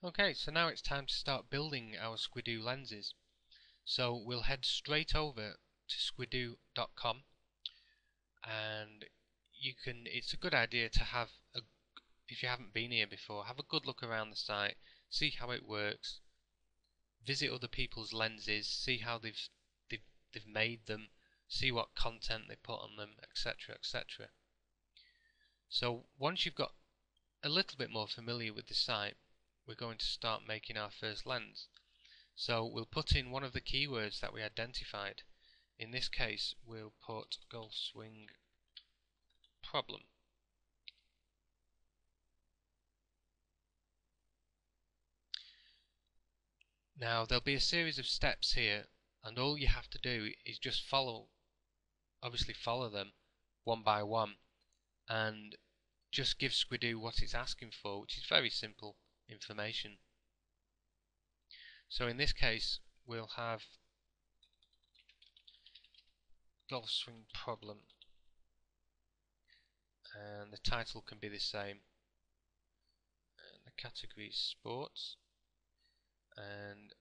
Okay, so now it's time to start building our Squidoo lenses. So we'll head straight over to squidoo.com, and it's a good idea to if you haven't been here before, have a good look around the site, see how it works, visit other people's lenses, see how they've made them, see what content they put on them, etc., etc. So once you've got a little bit more familiar with the site, we're going to start making our first lens. So we'll put in one of the keywords that we identified. In this case, we'll put golf swing problem. Now there'll be a series of steps here, and all you have to do is just obviously follow them one by one, and just give Squidoo what it's asking for, which is very simple information. So in this case, we'll have golf swing problem, and the title can be the same, and the category is sports, and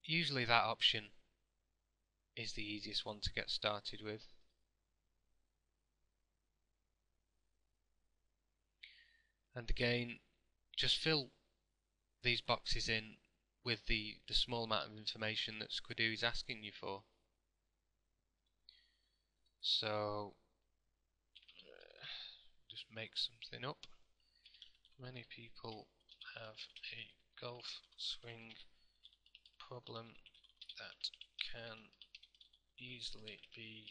usually that option is the easiest one to get started with. And again, just fill these boxes in with the small amount of information that Squidoo is asking you for. So just make something up. Many people have a golf swing problem that can easily be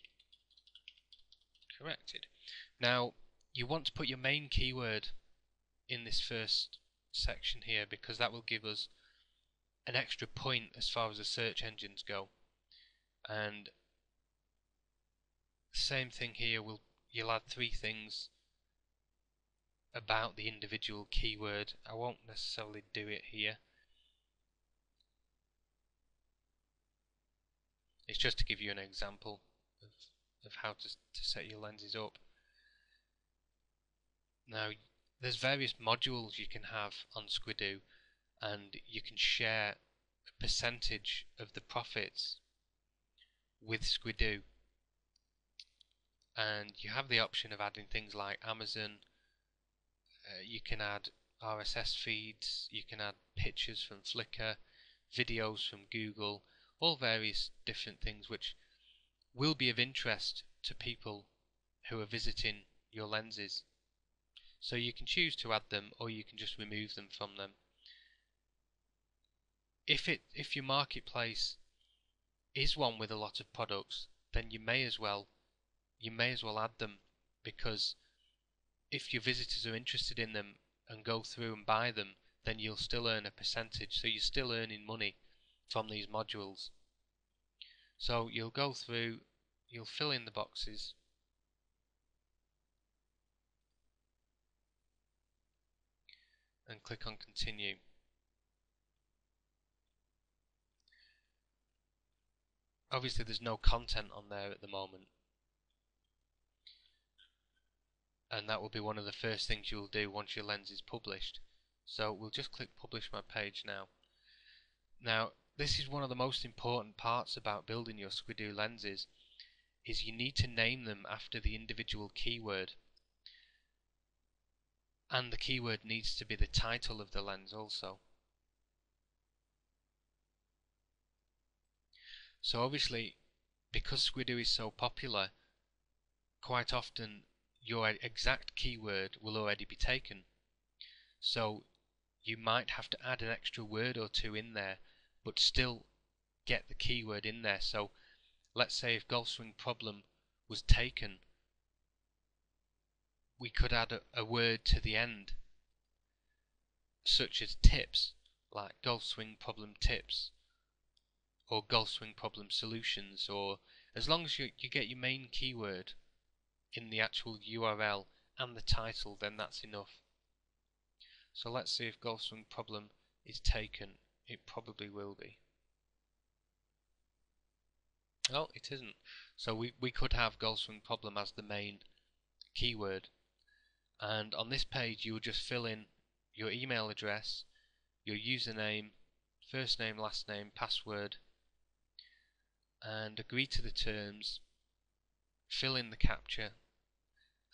corrected. Now you want to put your main keyword in this first section here, because that will give us an extra point as far as the search engines go. And same thing here, you'll add 3 things about the individual keyword. I won't necessarily do it here. It's just to give you an example of how to set your lenses up. Now there's various modules you can have on Squidoo, and you can share a percentage of the profits with Squidoo. And you have the option of adding things like Amazon, you can add RSS feeds, you can add pictures from Flickr, videos from Google, all various different things which will be of interest to people who are visiting your lenses. So you can choose to add them, or you can just remove them from them. If your marketplace is one with a lot of products, then you may as well add them, because if your visitors are interested in them and go through and buy them, then you'll still earn a percentage, so you're still earning money from these modules. So you'll go through, you'll fill in the boxes, and click on continue. Obviously there's no content on there at the moment, and that will be one of the first things you'll do once your lens is published. So we'll just click publish my page now. Now this is one of the most important parts about building your Squidoo lenses, is you need to name them after the individual keyword, and the keyword needs to be the title of the lens also. So obviously, because Squidoo is so popular, quite often your exact keyword will already be taken. So you might have to add an extra word or 2 in there, but still get the keyword in there. So let's say if golf swing problem was taken, we could add a word to the end, such as tips, like golf swing problem tips, or golf swing problem solutions, or as long as you get your main keyword in the actual URL and the title, then that's enough. So let's see if golf swing problem is taken. It probably will be. Oh, it isn't. So we could have golf swing problem as the main keyword, and on this page you will just fill in your email address, your username, first name, last name, password, and agree to the terms, fill in the captcha,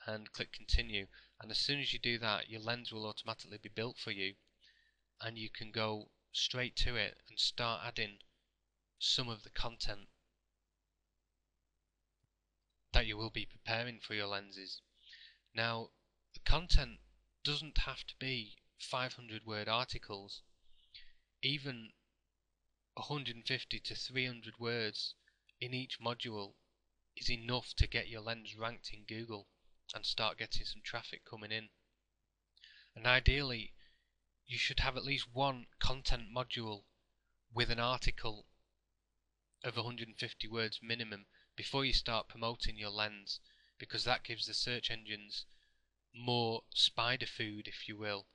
and click continue. And as soon as you do that, your lens will automatically be built for you, and you can go straight to it and start adding some of the content that you will be preparing for your lenses. Now, the content doesn't have to be 500 word articles. Even 150 to 300 words in each module is enough to get your lens ranked in Google and start getting some traffic coming in. And ideally, you should have at least one content module with an article of 150 words minimum before you start promoting your lens, because that gives the search engines more spider food, if you will,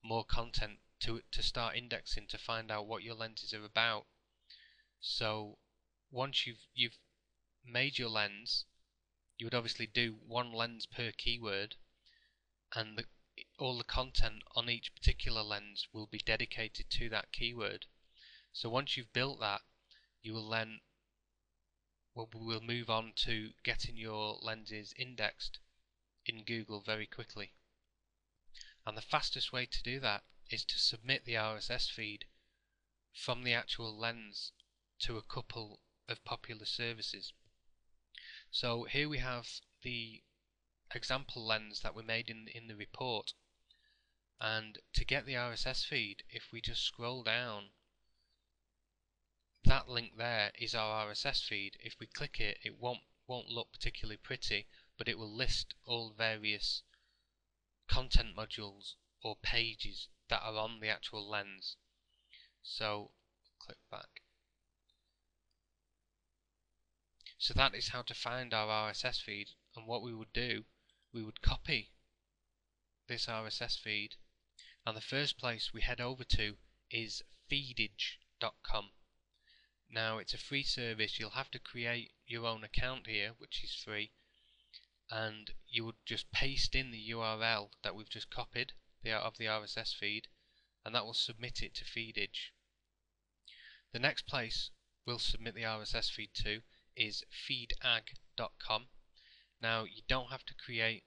more content to start indexing to find out what your lenses are about. So once you've made your lens, you would obviously do one lens per keyword, and all the content on each particular lens will be dedicated to that keyword. So once you've built that, you will then we'll move on to getting your lenses indexed in Google very quickly. And the fastest way to do that is to submit the RSS feed from the actual lens to a couple of popular services. So here we have the example lens that we made in the report, and to get the RSS feed, if we just scroll down, that link there is our RSS feed. If we click it, it won't look particularly pretty, but it will list all various content modules or pages that are on the actual lens. So click back. So that is how to find our RSS feed, and what we would do, we would copy this RSS feed, and the first place we head over to is feedage.com. Now, it's a free service. You'll have to create your own account here, which is free, and you would just paste in the URL that we've just copied of the RSS feed, and that will submit it to Feedage. The next place we'll submit the RSS feed to is feedag.com. Now, you don't have to create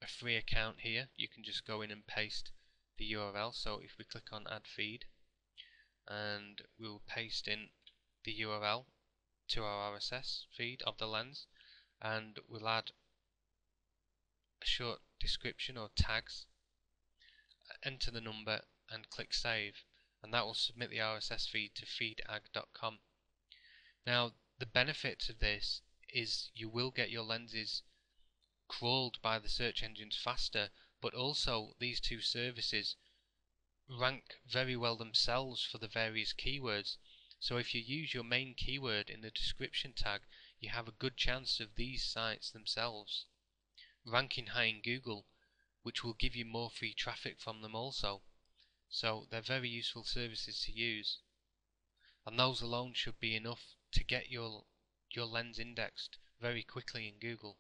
a free account here. You can just go in and paste the URL. So if we click on add feed, and we'll paste in the URL to our RSS feed of the lens, and we'll add a short description or tags, enter the number and click save, and that will submit the RSS feed to feedag.com. Now, the benefit of this is you will get your lenses crawled by the search engines faster, but also these two services rank very well themselves for the various keywords. So if you use your main keyword in the description tag, you have a good chance of these sites themselves ranking high in Google, which will give you more free traffic from them also. So they're very useful services to use, and those alone should be enough to get your lens indexed very quickly in Google.